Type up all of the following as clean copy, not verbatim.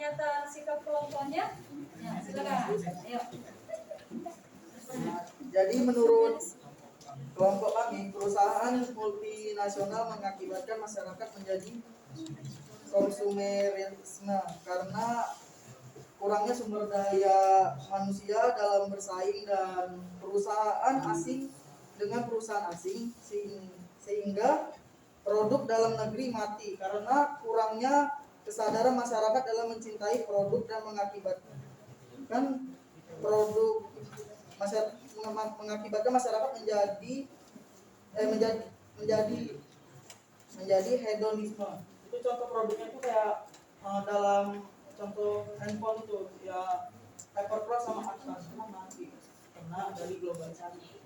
pernyataan sikap kelompoknya? Ya, silakan. Ayo. Jadi menurut kelompok kami, perusahaan multinasional mengakibatkan masyarakat menjadi konsumerisme karena kurangnya sumber daya manusia dalam bersaing dan perusahaan asing dengan perusahaan asing sehingga produk dalam negeri mati karena kurangnya kesadaran masyarakat dalam mencintai produk dan mengakibatkan produk mengakibatkan masyarakat menjadi hedonisme. Itu contoh produknya itu kayak dalam contoh handphone itu ya Hypercross sama Atlas semua mati karena dari globalisasi.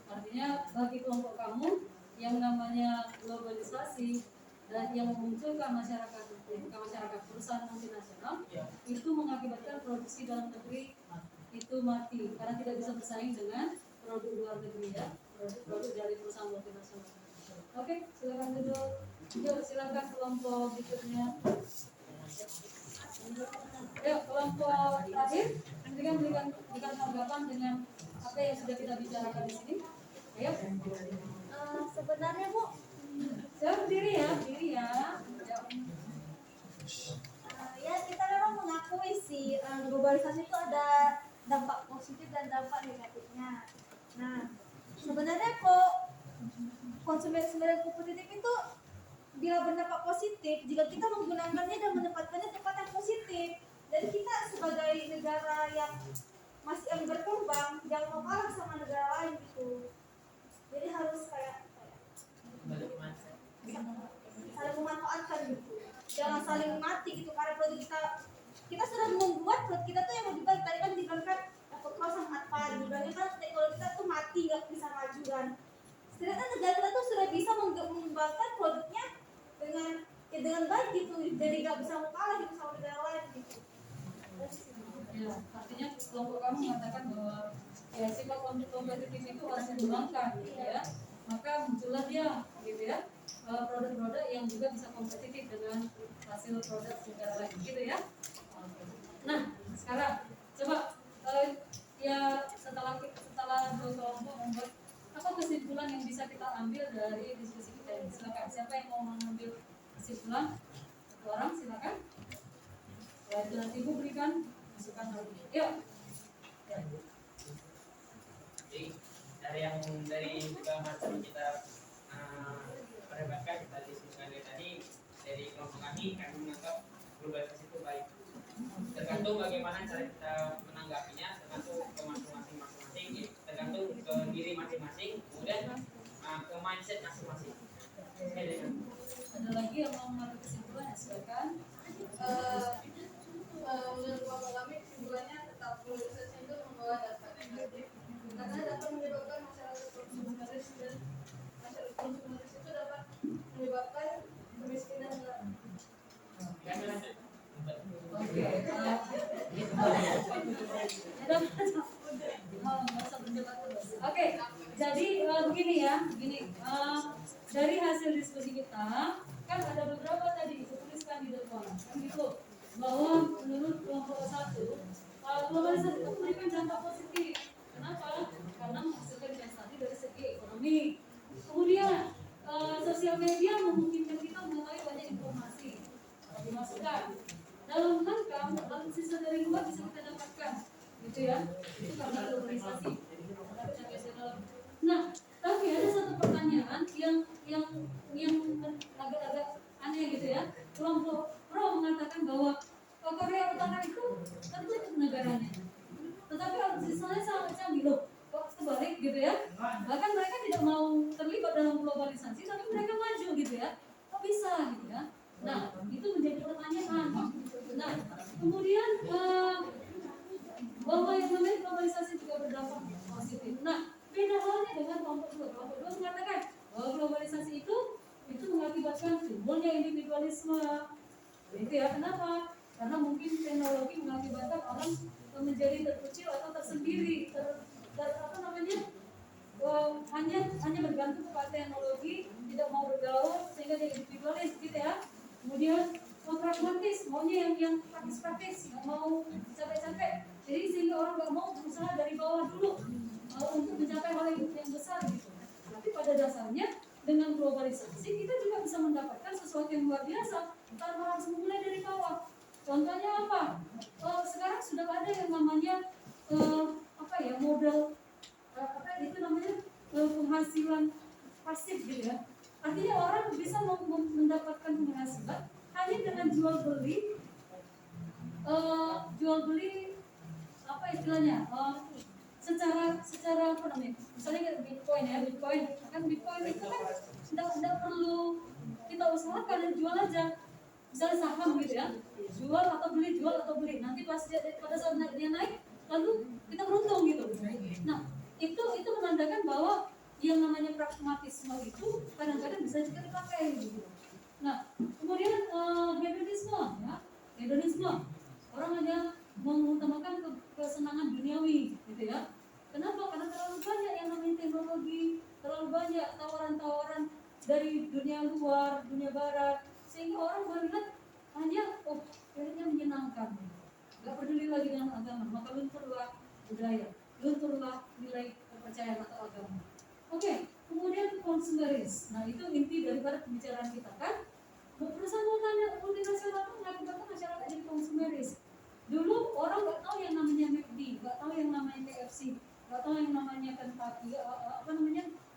Artinya bagi kelompok kamu yang namanya globalisasi dan yang memunculkan masyarakat perusahaan multinasional itu mengakibatkan produksi dalam negeri itu mati karena tidak bisa bersaing dengan produk luar negeri ya, produk dari perusahaan multinasional. Oke, silakan duduk. Yuk, silakan kelompok berikutnya. Yuk, kelompok terakhir, silakan berikan tanggapan dengan apa yang sudah kita bicarakan di sini. Ayo. Sebenarnya Bu, Siap berdiri ya. Ya kita memang mengakui sih globalisasi itu ada dampak positif dan dampak negatifnya. Nah, sebenarnya kok konsumerisme dan kompetitif itu bila berdampak positif jika kita menggunakannya dan menempatkannya tempat yang positif. Jadi kita sebagai negara yang masih berkembang jangan mau kalah sama negara lain gitu. Jadi harus kayak saling memanfaatkan gitu. Jangan saling mati gitu karena produk kita sudah membuat produk kita tuh yang lebih baik. Tadi kan dibilangkan kekerasan apa dibilangnya kan teknologi kita tuh mati nggak bisa maju kan. Sedangkan negara kita tuh sudah bisa mengembangkan produknya dengan baik gitu, jadi nggak bisa kalah gitu sama negara lain gitu. Ya, artinya kelompok kamu mengatakan bahwa ya sifat kompetitif itu harus dikembangkan gitu ya. Maka muncullah dia gitu ya produk-produk yang juga bisa kompetitif dengan hasil produk negara lain gitu ya. Nah sekarang coba ya setelah dua kelompok membuat apa kesimpulan yang bisa kita ambil dari diskusi kita ini. Silakan, siapa yang mau mengambil kesimpulan? Satu orang silakan. Ya itu nanti ibu berikan masukan lagi. Yuk. Dari juga materi kita perdebatkan, kita diskusikan dari tadi, dari kelompok kami menganggap globalisasi itu baik. Tergantung bagaimana cara kita menanggapinya, tergantung ke masing-masing, tergantung ke diri masing-masing, kemudian ke mindset masing-masing. Ada lagi yang mau mengambil kesimpulan ya silakan. Menurut kelompok kami kesimpulannya tetap globalisasi itu membawa dampak negatif karena dapat menyebabkan masyarakat konsumeris dan masyarakat konsumeris itu dapat menyebabkan kemiskinan dan Oke, jadi begini ya, dari hasil diskusi kita kan ada beberapa tadi dituliskan di depan, kan gitu, bahwa menurut kelompok 1 globalisasi itu memberikan dampak positif. Kenapa? Karena menghasilkan investasi dari segi ekonomi. Kemudian sosial media memungkinkan kita mengetahui banyak informasi dimasukkan dalam rangka sisa dari luar bisa kita dapatkan gitu ya, itu karena globalisasi. Nah tapi ada satu pertanyaan yang agak-agak aneh gitu ya. Kelompok pro mengatakan bahwa Korea Utara itu tentu negaranya, tetapi sisanya sangat canggih loh, kok kebalik gitu ya. Bahkan mereka tidak mau terlibat dalam globalisasi tapi mereka maju gitu ya, kok bisa gitu ya. Nah itu menjadi pertanyaan. Nah kemudian bahwa yang namanya globalisasi juga berdampak positif. Nah beda halnya dengan kelompok 2. Kelompok 2 mengatakan bahwa globalisasi itu mengakibatkan timbulnya individualisme itu ya. Kenapa? Karena mungkin teknologi mengakibatkan orang menjadi terkecil atau tersendiri, hanya bergantung kepada teknologi, tidak mau bergaul sehingga dia individualis gitu ya. Kemudian pragmatis, maunya yang praktis, nggak mau capek-capek. Jadi sehingga orang nggak mau berusaha dari bawah dulu untuk mencapai hal yang besar gitu. Tapi pada dasarnya dengan globalisasi kita juga bisa mendapatkan sesuatu yang luar biasa tanpa harus memulai dari bawah. Contohnya apa? Sekarang sudah ada yang namanya model itu namanya penghasilan pasif gitu ya. Artinya orang bisa mendapatkan penghasilan hanya dengan jual beli apa istilahnya secara apa namanya, misalnya kayak Bitcoin kan Bitcoin itu kan tidak perlu kita usahakan dan jual aja, misalnya saham gitu ya, jual atau beli nanti pada saat dia naik lalu kita beruntung gitu. Nah itu menandakan bahwa yang namanya pragmatisme itu kadang-kadang bisa juga dipakai gitu. Nah kemudian hedonisme orang hanya mengutamakan kesenangan duniawi gitu ya. Kenapa? Karena terlalu banyak yang namanya teknologi, terlalu banyak tawaran-tawaran dari dunia luar, dunia barat, sehingga orang melihat hanya kayaknya menyenangkan, nggak peduli lagi dengan agama, maka lunturlah budaya, lunturlah nilai kepercayaan atau agama. Oke, kemudian konsumeris. Nah itu inti daripada pembicaraan kita kan. Perusahaan multinasional mengakibatkan masyarakat jadi konsumeris. Dulu orang nggak tahu yang namanya McD, nggak tahu yang namanya KFC, nggak tahu yang namanya Kentucky,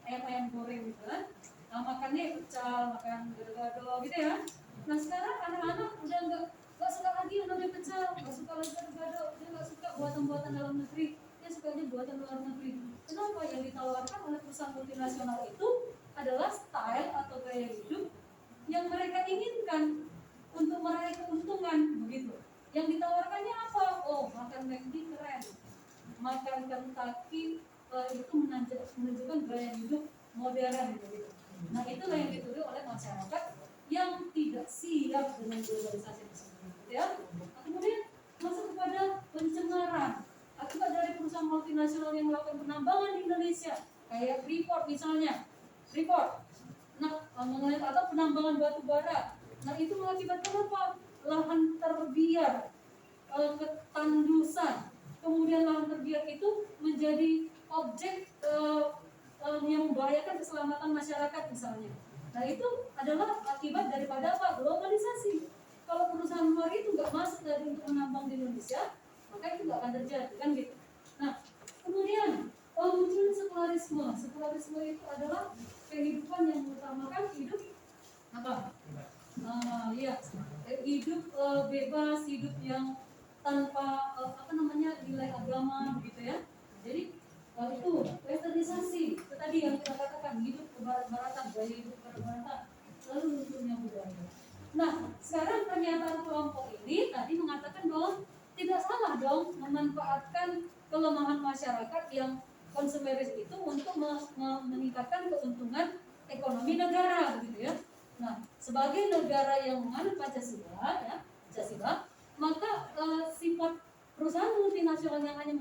ayam goreng gitu kan. Nah, makannya pecel, makan gado-gado gitu ya. Nah sekarang anak-anak udah nggak suka lagi yang namanya pecel, nggak suka lagi gado-gado, dia nggak suka buatan-buatan dalam negeri, dia sukanya buatan luar negeri. Kenapa? Yang ditawarkan oleh perusahaan multinasional itu adalah style atau gaya hidup yang mereka inginkan untuk meraih keuntungan begitu. Yang ditawarkannya apa? Makan McD keren, makan Kentucky itu menunjukkan gaya hidup modern begitu. Nah itulah yang dituju oleh masyarakat yang tidak siap dengan globalisasi tersebut ya. Kemudian masuk kepada pencemaran akibat dari perusahaan multinasional yang melakukan penambangan di Indonesia kayak Freeport misalnya. Nah, mengenai atau penambangan batu bara. Nah, itu mengakibatkan apa? Lahan terbiar, ketandusan. Kemudian lahan terbiar itu menjadi objek yang membahayakan keselamatan masyarakat misalnya. Nah, itu adalah akibat daripada apa? Globalisasi. Kalau perusahaan luar itu nggak masuk dari untuk menambang di Indonesia, maka itu nggak akan terjadi kan gitu. Nah, kemudian muncul sekularisme. Sekularisme itu adalah kehidupan yang mengutamakan hidup apa? Hidup bebas, hidup yang tanpa nilai agama begitu ya. Jadi itu westernisasi, itu tadi yang kita katakan hidup kebarat-baratan, gaya hidup kebarat-baratan, lalu lunturnya budaya. Nah, sekarang pernyataan kelompok ini tadi mengatakan bahwa tidak salah dong memanfaatkan kelemahan masyarakat yang konsumeris itu untuk meningkatkan keuntungan ekonomi negara begitu ya. Nah, sebagai negara yang menganut Pancasila ya, maka sifat perusahaan multinasional yang hanya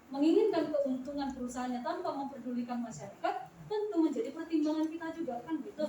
menginginkan keuntungan perusahaannya tanpa memperdulikan masyarakat tentu menjadi pertimbangan kita juga kan gitu.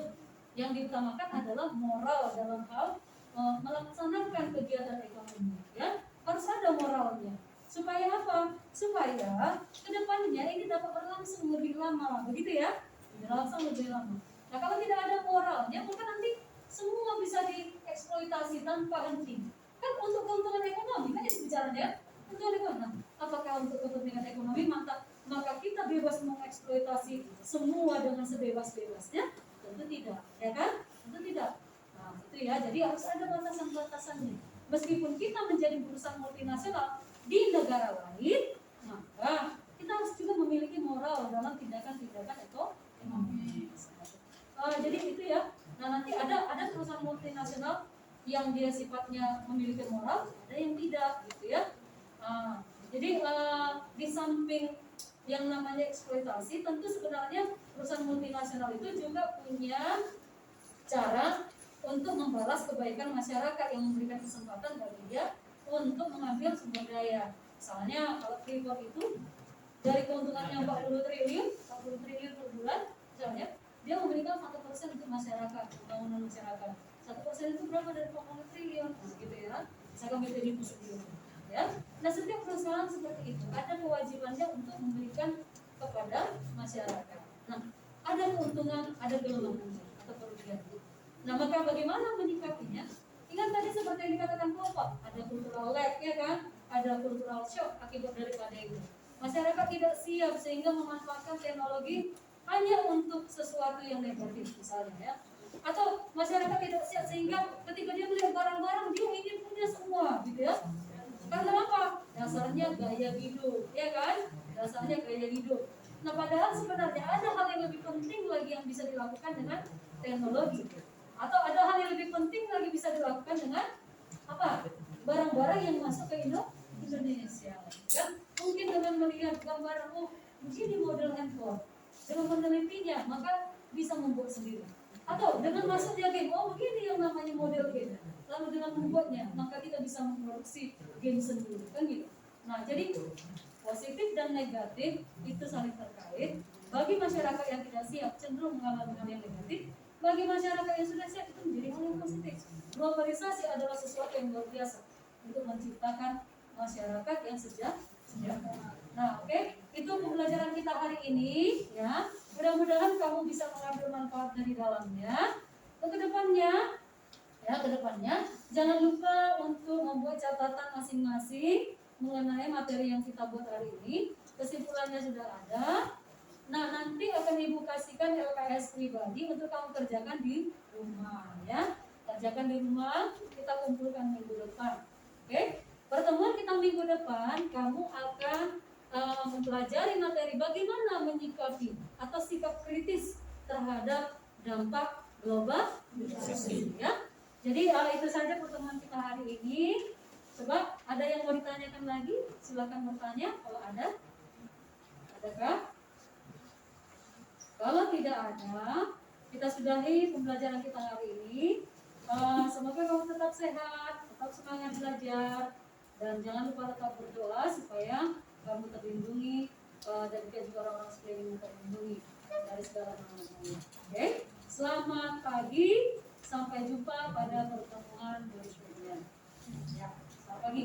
Yang diutamakan adalah moral dalam hal melaksanakan kegiatan ekonomi ya, harus ada moralnya. Supaya apa? Supaya kedepannya ini dapat berlangsung lebih lama, begitu ya? Berlangsung lebih lama. Nah kalau tidak ada moralnya, maka nanti semua bisa dieksploitasi tanpa henti. Kan untuk keuntungan ekonomi, kan itu bicaranya untuk ekonomi. Apakah untuk kepentingan ekonomi maka kita bebas mengeksploitasi semua dengan sebebas-bebasnya? Tentu tidak, ya kan? Tentu tidak. Nah itu ya, jadi harus ada batasan-batasannya. Meskipun kita menjadi perusahaan multinasional di negara lain, maka kita harus juga memiliki moral dalam tindakan-tindakan ekonomi. Jadi itu ya. Nah nanti ada perusahaan multinasional yang dia sifatnya memiliki moral, ada yang tidak, gitu ya. Jadi di samping yang namanya eksploitasi, tentu sebenarnya perusahaan multinasional itu juga punya cara untuk membalas kebaikan masyarakat yang memberikan kesempatan bagi dia untuk mengambil sumber daya. Misalnya kalau Freeport itu dari keuntungannya 40 triliun per bulan, misalnya dia memberikan 1% untuk masyarakat, pembangunan masyarakat. 1% itu berapa dari 40 triliun, gitu ya. Misalkan BPD triliun, ya. Nah, setiap perusahaan seperti itu ada kewajibannya untuk memberikan kepada masyarakat. Nah, ada keuntungan, ada kelemahannya atau kerugian. Nah, maka bagaimana menyikapinya? Ingat tadi seperti yang dikatakan Bapak, ada cultural lag, ya kan? Ada cultural shock akibat daripada itu. Masyarakat tidak siap sehingga memanfaatkan teknologi hanya untuk sesuatu yang negatif misalnya, ya. Atau masyarakat tidak siap sehingga ketika dia melihat barang-barang dia ingin punya semua, gitu ya. Karena apa? Dasarnya gaya hidup, ya kan? Dasarnya gaya hidup. Nah, padahal sebenarnya ada hal yang lebih penting lagi yang bisa dilakukan dengan teknologi. Atau ada hal yang lebih penting lagi bisa dilakukan dengan apa? Barang-barang yang masuk ke Indonesia. Kan? Mungkin dengan melihat gambaran, oh begini model handphone, dengan menelitinya maka bisa membuat sendiri. Atau dengan masuknya game, oh begini yang namanya model game. Lalu dengan membuatnya, maka kita bisa memproduksi game sendiri, kan gitu. Nah, jadi positif dan negatif itu saling terkait. Bagi masyarakat yang tidak siap cenderung mengalami hal yang negatif. Bagi masyarakat yang sudah siap itu menjadi hal yang positif. Globalisasi adalah sesuatu yang luar biasa untuk menciptakan masyarakat yang sejahtera. Nah, oke, itu pembelajaran kita hari ini, ya. Mudah-mudahan kamu bisa mengambil manfaat dari dalamnya. Untuk kedepannya, jangan lupa untuk membuat catatan masing-masing mengenai materi yang kita buat hari ini. Kesimpulannya sudah ada. Nah, nanti akan Ibu kasihkan LKS pribadi untuk kamu kerjakan di rumah, ya. Kerjakan di rumah, kita kumpulkan minggu depan. Oke? Pertemuan kita minggu depan, kamu akan mempelajari materi bagaimana menyikapi atau sikap kritis terhadap dampak globalisasi, ya. Jadi itu saja pertemuan kita hari ini. Coba ada yang mau ditanyakan lagi? Silakan bertanya kalau ada. Adakah? Kalau tidak ada, kita sudahi pembelajaran kita hari ini. Semoga kamu tetap sehat, tetap semangat belajar, dan jangan lupa tetap berdoa supaya kamu terlindungi dan juga orang-orang sekelilingmu terlindungi dari segala macamnya. Oke, selamat pagi, sampai jumpa pada pertemuan berikutnya. Ya, selamat pagi.